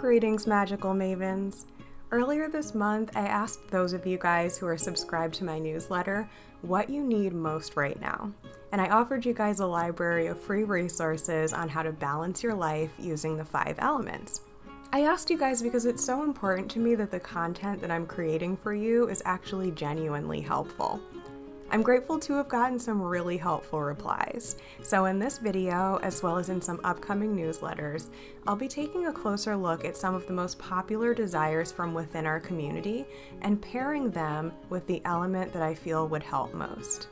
Greetings, magical mavens. Earlier this month, I asked those of you guys who are subscribed to my newsletter what you need most right now, and I offered you guys a library of free resources on how to balance your life using the 5 elements. I asked you guys because it's so important to me that the content that I'm creating for you is actually genuinely helpful. I'm grateful to have gotten some really helpful replies. So in this video, as well as in some upcoming newsletters, I'll be taking a closer look at some of the most popular desires from within our community and pairing them with the element that I feel would help most.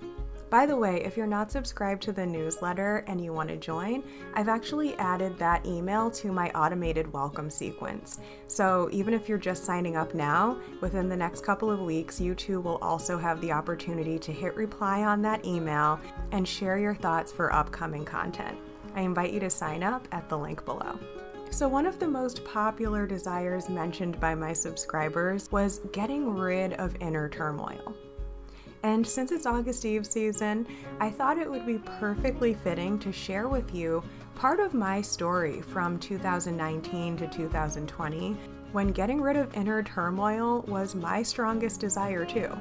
By the way, if you're not subscribed to the newsletter and you want to join, I've actually added that email to my automated welcome sequence. So even if you're just signing up now, within the next couple of weeks, you too will also have the opportunity to hit reply on that email and share your thoughts for upcoming content. I invite you to sign up at the link below. So one of the most popular desires mentioned by my subscribers was getting rid of inner turmoil. And since it's August Eve season, I thought it would be perfectly fitting to share with you part of my story from 2019 to 2020, when getting rid of inner turmoil was my strongest desire too.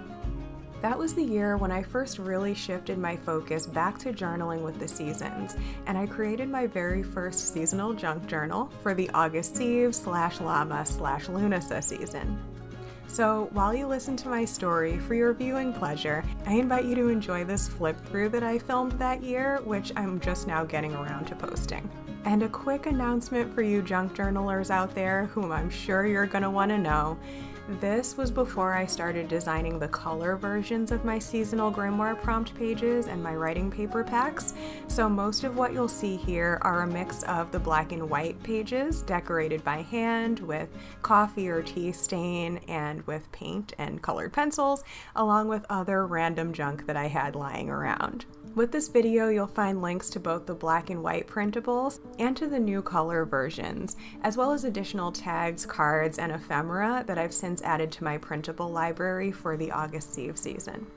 That was the year when I first really shifted my focus back to journaling with the seasons, and I created my very first seasonal junk journal for the August Eve /Lammas/Lughnasadh season. So while you listen to my story for your viewing pleasure, I invite you to enjoy this flip through that I filmed that year, which I'm just now getting around to posting. And a quick announcement for you junk journalers out there, whom I'm sure you're gonna wanna know. This was before I started designing the color versions of my seasonal Grimoire prompt pages and my writing paper packs, so most of what you'll see here are a mix of the black and white pages decorated by hand with coffee or tea stain and with paint and colored pencils, along with other random junk that I had lying around. With this video, you'll find links to both the black and white printables and to the new color versions, as well as additional tags, cards, and ephemera that I've since added to my printable library for the August Eve season.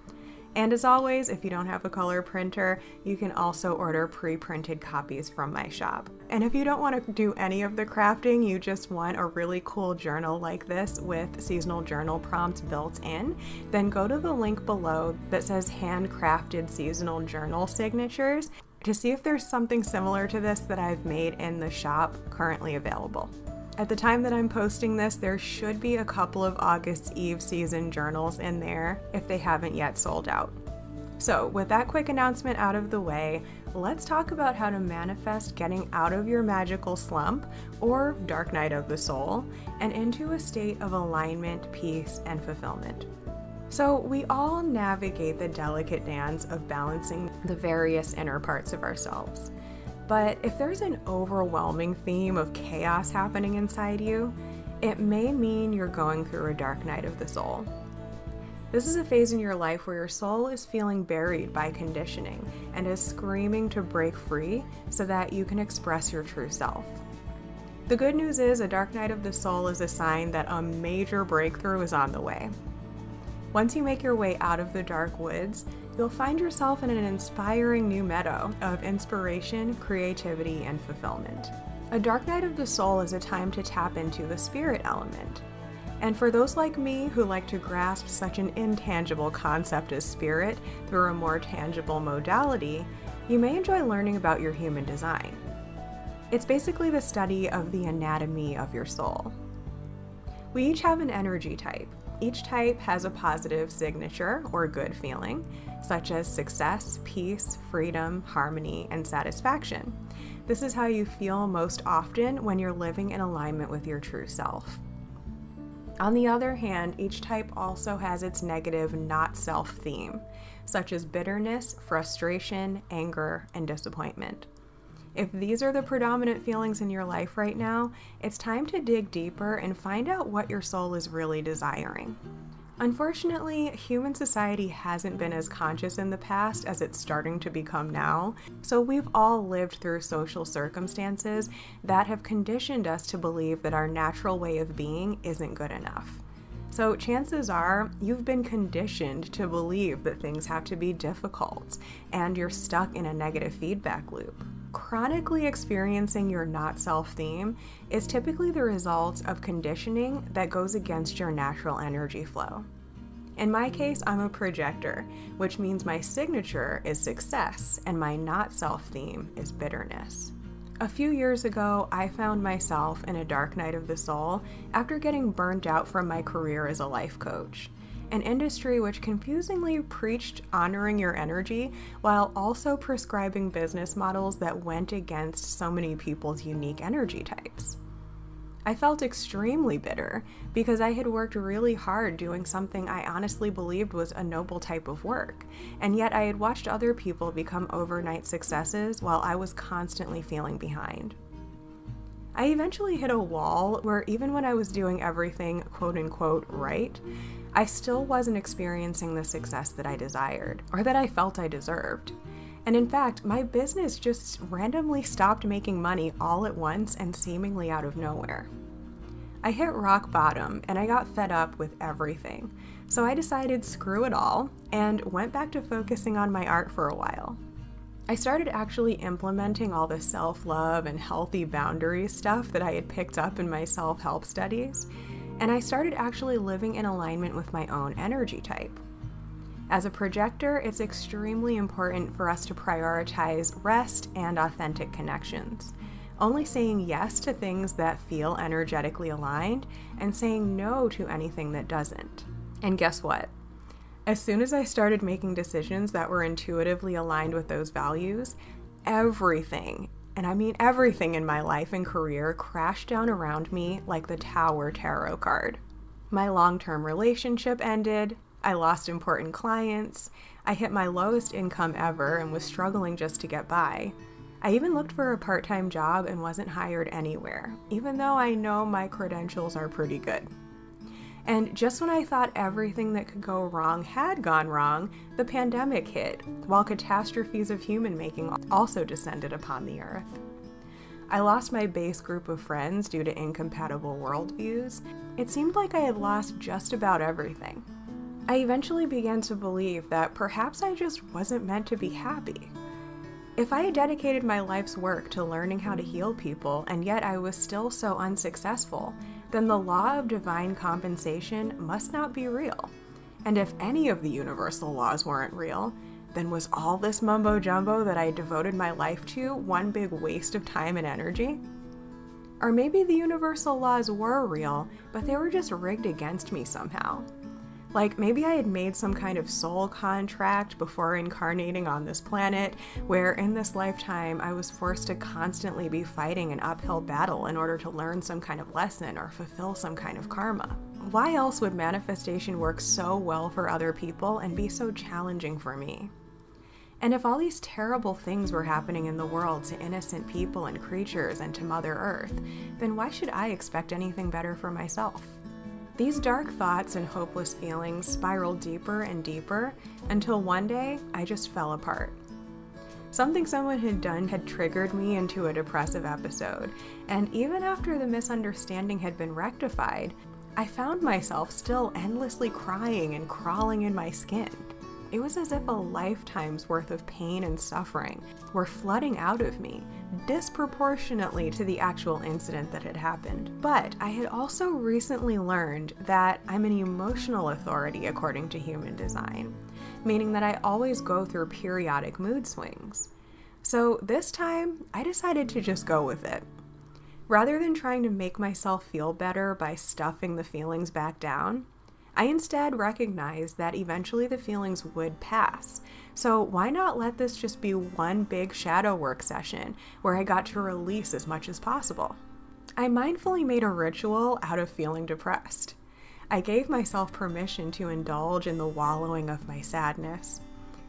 And as always, if you don't have a color printer, you can also order pre-printed copies from my shop. And if you don't want to do any of the crafting, you just want a really cool journal like this with seasonal journal prompts built in, then go to the link below that says handcrafted seasonal journal signatures to see if there's something similar to this that I've made in the shop currently available. At the time that I'm posting this, there should be a couple of August Eve season journals in there if they haven't yet sold out. So with that quick announcement out of the way, let's talk about how to manifest getting out of your magical slump or dark night of the soul and into a state of alignment, peace, and fulfillment. So we all navigate the delicate dance of balancing the various inner parts of ourselves. But if there's an overwhelming theme of chaos happening inside you, it may mean you're going through a dark night of the soul. This is a phase in your life where your soul is feeling buried by conditioning and is screaming to break free so that you can express your true self. The good news is a dark night of the soul is a sign that a major breakthrough is on the way. Once you make your way out of the dark woods, you'll find yourself in an inspiring new meadow of inspiration, creativity, and fulfillment. A dark night of the soul is a time to tap into the spirit element. And for those like me who like to grasp such an intangible concept as spirit through a more tangible modality, you may enjoy learning about your human design. It's basically the study of the anatomy of your soul. We each have an energy type. Each type has a positive signature or good feeling, such as success, peace, freedom, harmony, and satisfaction. This is how you feel most often when you're living in alignment with your true self. On the other hand, each type also has its negative not-self theme, such as bitterness, frustration, anger, and disappointment. If these are the predominant feelings in your life right now, it's time to dig deeper and find out what your soul is really desiring. Unfortunately, human society hasn't been as conscious in the past as it's starting to become now, so we've all lived through social circumstances that have conditioned us to believe that our natural way of being isn't good enough. So chances are you've been conditioned to believe that things have to be difficult and you're stuck in a negative feedback loop. chronically experiencing your not-self theme is typically the result of conditioning that goes against your natural energy flow. In my case, I'm a projector, which means my signature is success and my not-self theme is bitterness. A few years ago, I found myself in a dark night of the soul after getting burnt out from my career as a life coach, an industry which confusingly preached honoring your energy while also prescribing business models that went against so many people's unique energy types. I felt extremely bitter because I had worked really hard doing something I honestly believed was a noble type of work, and yet I had watched other people become overnight successes while I was constantly feeling behind. I eventually hit a wall where even when I was doing everything quote-unquote right, I still wasn't experiencing the success that I desired, or that I felt I deserved. And in fact, my business just randomly stopped making money all at once and seemingly out of nowhere. I hit rock bottom and I got fed up with everything, so I decided screw it all and went back to focusing on my art for a while. I started actually implementing all the self-love and healthy boundaries stuff that I had picked up in my self-help studies, and I started actually living in alignment with my own energy type. As a projector, it's extremely important for us to prioritize rest and authentic connections, only saying yes to things that feel energetically aligned and saying no to anything that doesn't. And guess what? As soon as I started making decisions that were intuitively aligned with those values, everything, and I mean everything in my life and career, crashed down around me like the Tower Tarot card. My long-term relationship ended, I lost important clients, I hit my lowest income ever and was struggling just to get by. I even looked for a part-time job and wasn't hired anywhere, even though I know my credentials are pretty good. And just when I thought everything that could go wrong had gone wrong, the pandemic hit, while catastrophes of human making also descended upon the earth. I lost my base group of friends due to incompatible worldviews. It seemed like I had lost just about everything. I eventually began to believe that perhaps I just wasn't meant to be happy. If I had dedicated my life's work to learning how to heal people, and yet I was still so unsuccessful, then the law of divine compensation must not be real. And if any of the universal laws weren't real, then was all this mumbo-jumbo that I devoted my life to one big waste of time and energy? Or maybe the universal laws were real, but they were just rigged against me somehow. Like, maybe I had made some kind of soul contract before incarnating on this planet, where in this lifetime I was forced to constantly be fighting an uphill battle in order to learn some kind of lesson or fulfill some kind of karma. Why else would manifestation work so well for other people and be so challenging for me? And if all these terrible things were happening in the world to innocent people and creatures and to Mother Earth, then why should I expect anything better for myself? These dark thoughts and hopeless feelings spiraled deeper and deeper until one day I just fell apart. Something someone had done had triggered me into a depressive episode, and even after the misunderstanding had been rectified, I found myself still endlessly crying and crawling in my skin. It was as if a lifetime's worth of pain and suffering were flooding out of me, disproportionately to the actual incident that had happened. But I had also recently learned that I'm an emotional authority according to human design, meaning that I always go through periodic mood swings. So this time, I decided to just go with it. Rather than trying to make myself feel better by stuffing the feelings back down, I instead recognized that eventually the feelings would pass. So why not let this just be one big shadow work session where I got to release as much as possible? I mindfully made a ritual out of feeling depressed. I gave myself permission to indulge in the wallowing of my sadness.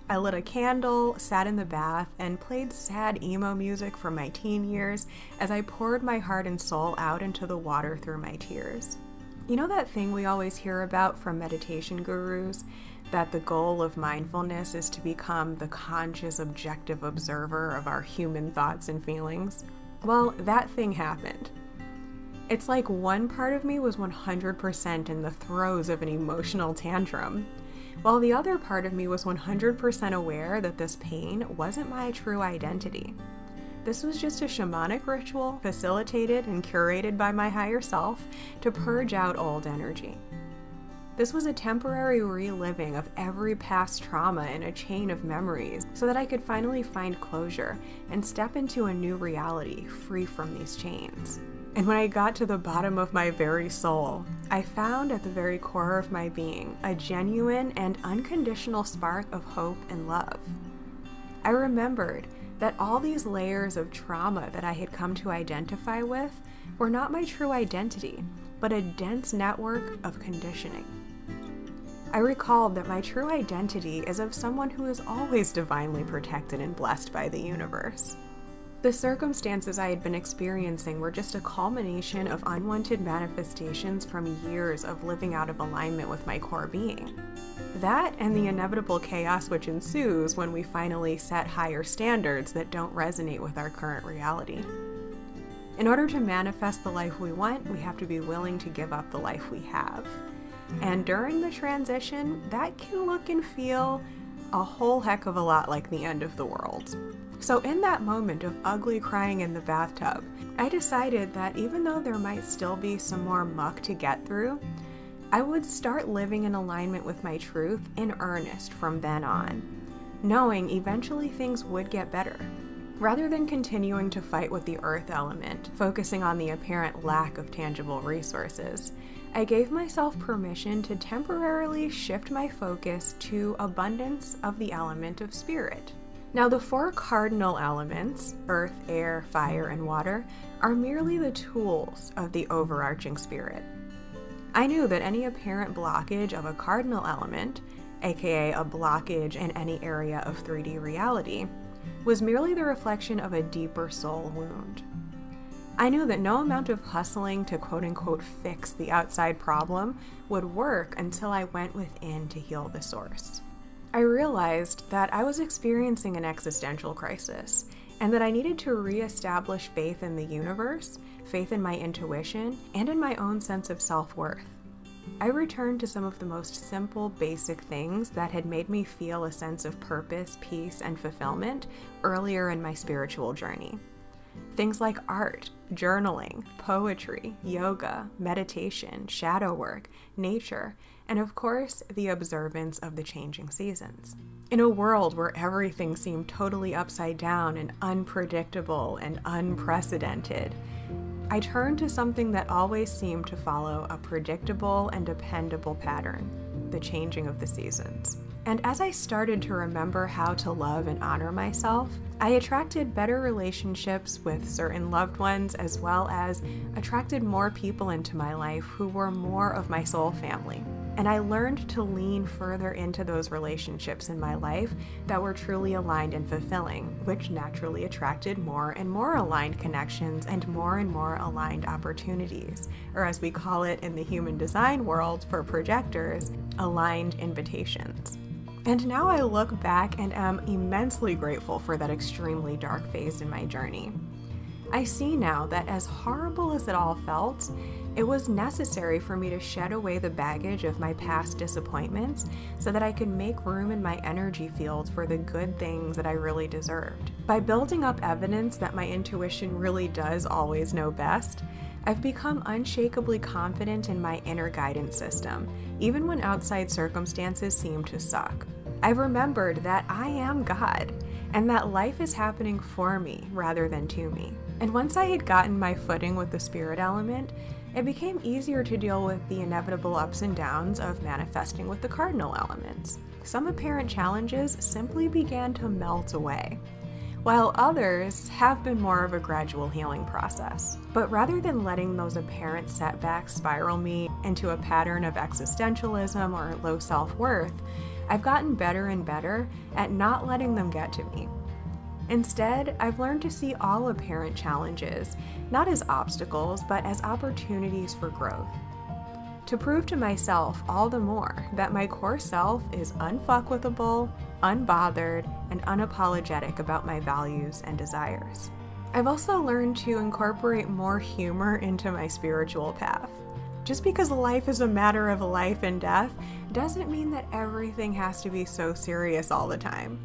I lit a candle, sat in the bath, and played sad emo music from my teen years as I poured my heart and soul out into the water through my tears. You know that thing we always hear about from meditation gurus? That the goal of mindfulness is to become the conscious, objective observer of our human thoughts and feelings? Well, that thing happened. It's like one part of me was 100% in the throes of an emotional tantrum, while the other part of me was 100% aware that this pain wasn't my true identity. This was just a shamanic ritual facilitated and curated by my higher self to purge out old energy. This was a temporary reliving of every past trauma in a chain of memories so that I could finally find closure and step into a new reality free from these chains. And when I got to the bottom of my very soul, I found at the very core of my being a genuine and unconditional spark of hope and love. I remembered that all these layers of trauma that I had come to identify with were not my true identity, but a dense network of conditioning. I recalled that my true identity is of someone who is always divinely protected and blessed by the universe. The circumstances I had been experiencing were just a culmination of unwanted manifestations from years of living out of alignment with my core being. That and the inevitable chaos which ensues when we finally set higher standards that don't resonate with our current reality. In order to manifest the life we want, we have to be willing to give up the life we have. And during the transition, that can look and feel a whole heck of a lot like the end of the world. So in that moment of ugly crying in the bathtub, I decided that even though there might still be some more muck to get through, I would start living in alignment with my truth in earnest from then on, knowing eventually things would get better. Rather than continuing to fight with the earth element, focusing on the apparent lack of tangible resources, I gave myself permission to temporarily shift my focus to abundance of the element of spirit. Now, the 4 cardinal elements, earth, air, fire, and water, are merely the tools of the overarching spirit. I knew that any apparent blockage of a cardinal element, aka a blockage in any area of 3D reality, was merely the reflection of a deeper soul wound. I knew that no amount of hustling to quote-unquote fix the outside problem would work until I went within to heal the source. I realized that I was experiencing an existential crisis, and that I needed to reestablish faith in the universe, faith in my intuition, and in my own sense of self-worth. I returned to some of the most simple, basic things that had made me feel a sense of purpose, peace, and fulfillment earlier in my spiritual journey. Things like art, journaling, poetry, yoga, meditation, shadow work, nature, and of course, the observance of the changing seasons. In a world where everything seemed totally upside down and unpredictable and unprecedented, I turned to something that always seemed to follow a predictable and dependable pattern, the changing of the seasons. And as I started to remember how to love and honor myself, I attracted better relationships with certain loved ones, as well as attracted more people into my life who were more of my soul family. And I learned to lean further into those relationships in my life that were truly aligned and fulfilling, which naturally attracted more and more aligned connections and more aligned opportunities, or as we call it in the human design world for projectors, aligned invitations. And now I look back and am immensely grateful for that extremely dark phase in my journey. I see now that as horrible as it all felt, it was necessary for me to shed away the baggage of my past disappointments so that I could make room in my energy field for the good things that I really deserved. By building up evidence that my intuition really does always know best, I've become unshakably confident in my inner guidance system, even when outside circumstances seem to suck. I've remembered that I am God, and that life is happening for me rather than to me. And once I had gotten my footing with the spirit element, it became easier to deal with the inevitable ups and downs of manifesting with the cardinal elements. Some apparent challenges simply began to melt away, while others have been more of a gradual healing process. But rather than letting those apparent setbacks spiral me into a pattern of existentialism or low self-worth, I've gotten better and better at not letting them get to me. Instead, I've learned to see all apparent challenges, not as obstacles, but as opportunities for growth. To prove to myself all the more that my core self is unfuckwithable, unbothered, and unapologetic about my values and desires. I've also learned to incorporate more humor into my spiritual path. Just because life is a matter of life and death doesn't mean that everything has to be so serious all the time.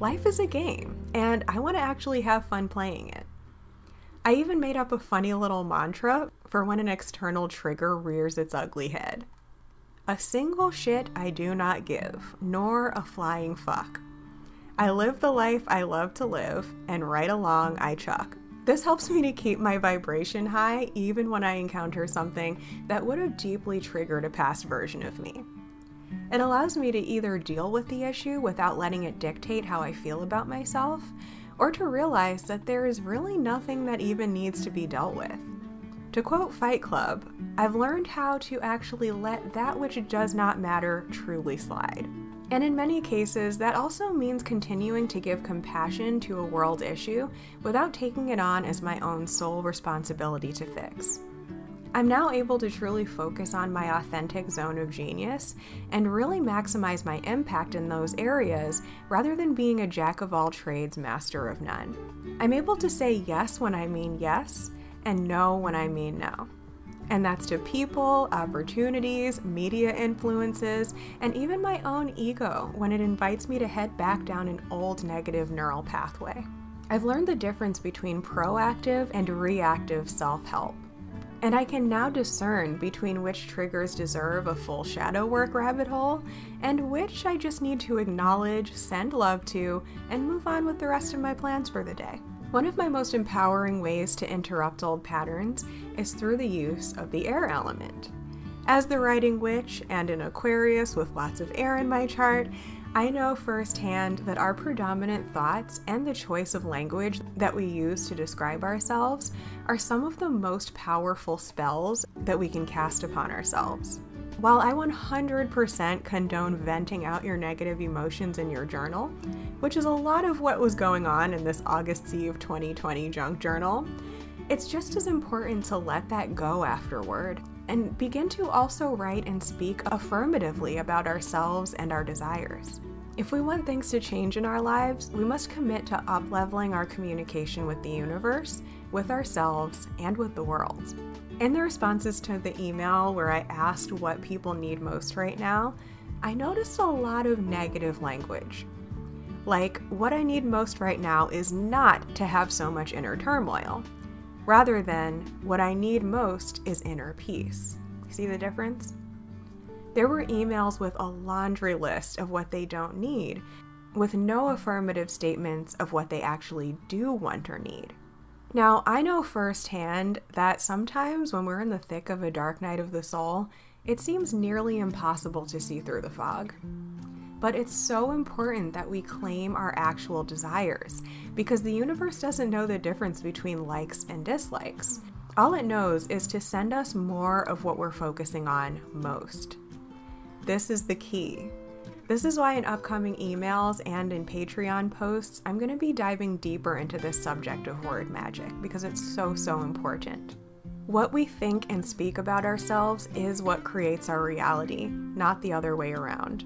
Life is a game, and I want to actually have fun playing it. I even made up a funny little mantra for when an external trigger rears its ugly head. A single shit I do not give, nor a flying fuck. I live the life I love to live, and right along I chuck. This helps me to keep my vibration high even when I encounter something that would have deeply triggered a past version of me. It allows me to either deal with the issue without letting it dictate how I feel about myself, or to realize that there is really nothing that even needs to be dealt with. To quote Fight Club, I've learned how to actually let that which does not matter truly slide. And in many cases, that also means continuing to give compassion to a world issue without taking it on as my own sole responsibility to fix. I'm now able to truly focus on my authentic zone of genius and really maximize my impact in those areas rather than being a jack of all trades, master of none. I'm able to say yes when I mean yes and no when I mean no. And that's to people, opportunities, media influences, and even my own ego when it invites me to head back down an old negative neural pathway. I've learned the difference between proactive and reactive self-help. And I can now discern between which triggers deserve a full shadow work rabbit hole and which I just need to acknowledge, send love to, and move on with the rest of my plans for the day. One of my most empowering ways to interrupt old patterns is through the use of the air element. As the writing witch and an Aquarius with lots of air in my chart, I know firsthand that our predominant thoughts and the choice of language that we use to describe ourselves are some of the most powerful spells that we can cast upon ourselves. While I 100% condone venting out your negative emotions in your journal, which is a lot of what was going on in this August Eve 2020 junk journal, it's just as important to let that go afterward and begin to also write and speak affirmatively about ourselves and our desires. If we want things to change in our lives, we must commit to up-leveling our communication with the universe, with ourselves, and with the world. In the responses to the email where I asked what people need most right now, I noticed a lot of negative language. Like, what I need most right now is not to have so much inner turmoil, rather than what I need most is inner peace. See the difference? There were emails with a laundry list of what they don't need, with no affirmative statements of what they actually do want or need. Now, I know firsthand that sometimes when we're in the thick of a dark night of the soul, it seems nearly impossible to see through the fog. But it's so important that we claim our actual desires, because the universe doesn't know the difference between likes and dislikes. All it knows is to send us more of what we're focusing on most. This is the key. This is why in upcoming emails and in Patreon posts, I'm going to be diving deeper into this subject of word magic, because it's so important. What we think and speak about ourselves is what creates our reality, not the other way around.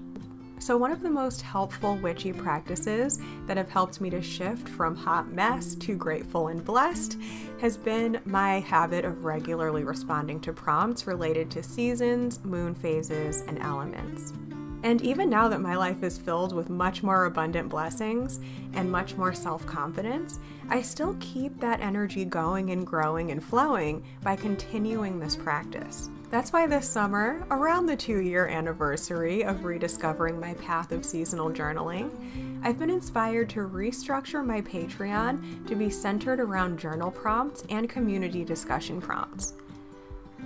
So one of the most helpful witchy practices that have helped me to shift from hot mess to grateful and blessed has been my habit of regularly responding to prompts related to seasons, moon phases, and elements. And even now that my life is filled with much more abundant blessings and much more self-confidence, I still keep that energy going and growing and flowing by continuing this practice. That's why this summer, around the 2-year anniversary of rediscovering my path of seasonal journaling, I've been inspired to restructure my Patreon to be centered around journal prompts and community discussion prompts.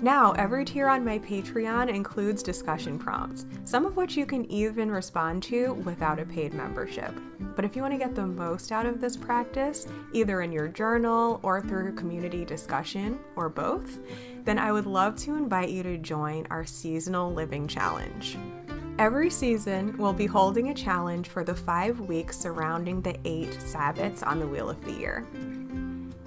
Now, every tier on my Patreon includes discussion prompts, some of which you can even respond to without a paid membership. But if you want to get the most out of this practice, either in your journal or through community discussion, or both, then I would love to invite you to join our Seasonal Living Challenge. Every season, we'll be holding a challenge for the 5 weeks surrounding the 8 Sabbats on the Wheel of the Year.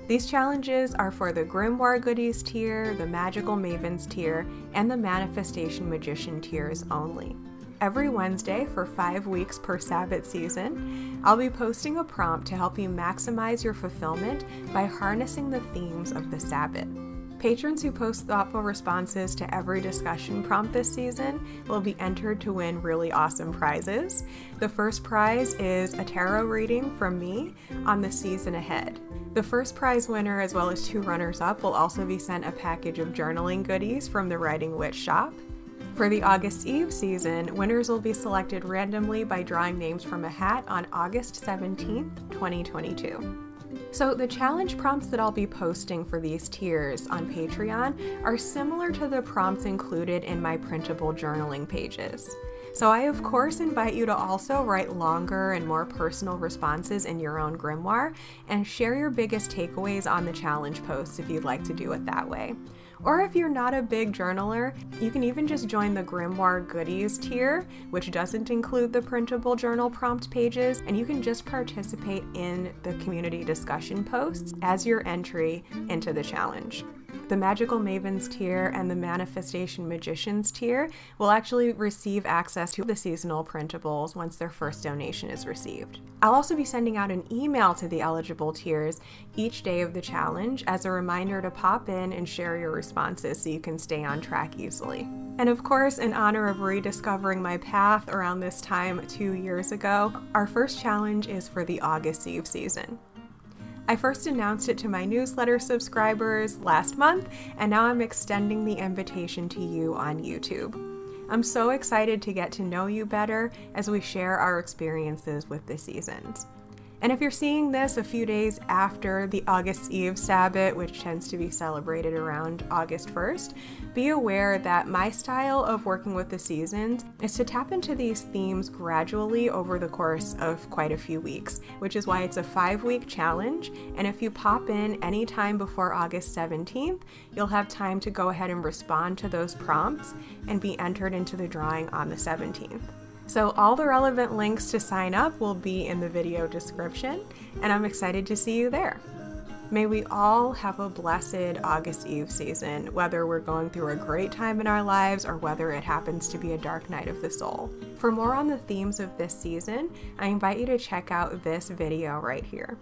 These challenges are for the Grimoire Goodies tier, the Magical Mavens tier, and the Manifestation Magician tiers only. Every Wednesday for 5 weeks per Sabbat season, I'll be posting a prompt to help you maximize your fulfillment by harnessing the themes of the Sabbat. Patrons who post thoughtful responses to every discussion prompt this season will be entered to win really awesome prizes. The first prize is a tarot reading from me on the season ahead. The first prize winner, as well as 2 runners-up, will also be sent a package of journaling goodies from the Writing Witch shop. For the August Eve season, winners will be selected randomly by drawing names from a hat on August 17th, 2022. So the challenge prompts that I'll be posting for these tiers on Patreon are similar to the prompts included in my printable journaling pages. So I of course invite you to also write longer and more personal responses in your own grimoire and share your biggest takeaways on the challenge posts if you'd like to do it that way. Or if you're not a big journaler, you can even just join the Grimoire Goodies tier, which doesn't include the printable journal prompt pages, and you can just participate in the community discussion posts as your entry into the challenge. The Magical Mavens tier and the Manifestation Magicians tier will actually receive access to the seasonal printables once their first donation is received. I'll also be sending out an email to the eligible tiers each day of the challenge as a reminder to pop in and share your responses so you can stay on track easily. And of course, in honor of rediscovering my path around this time 2 years ago, our first challenge is for the August Eve season. I first announced it to my newsletter subscribers last month, and now I'm extending the invitation to you on YouTube. I'm so excited to get to know you better as we share our experiences with the seasons. And if you're seeing this a few days after the August Eve Sabbath, which tends to be celebrated around August 1st, be aware that my style of working with the seasons is to tap into these themes gradually over the course of quite a few weeks, which is why it's a 5-week challenge. And if you pop in anytime before August 17th, you'll have time to go ahead and respond to those prompts and be entered into the drawing on the 17th. So all the relevant links to sign up will be in the video description, and I'm excited to see you there. May we all have a blessed August Eve season, whether we're going through a great time in our lives or whether it happens to be a dark night of the soul. For more on the themes of this season, I invite you to check out this video right here.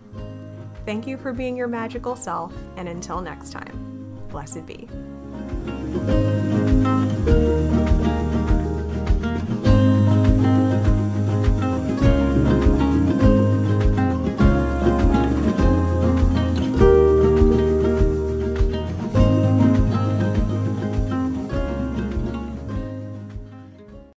Thank you for being your magical self, and until next time, blessed be.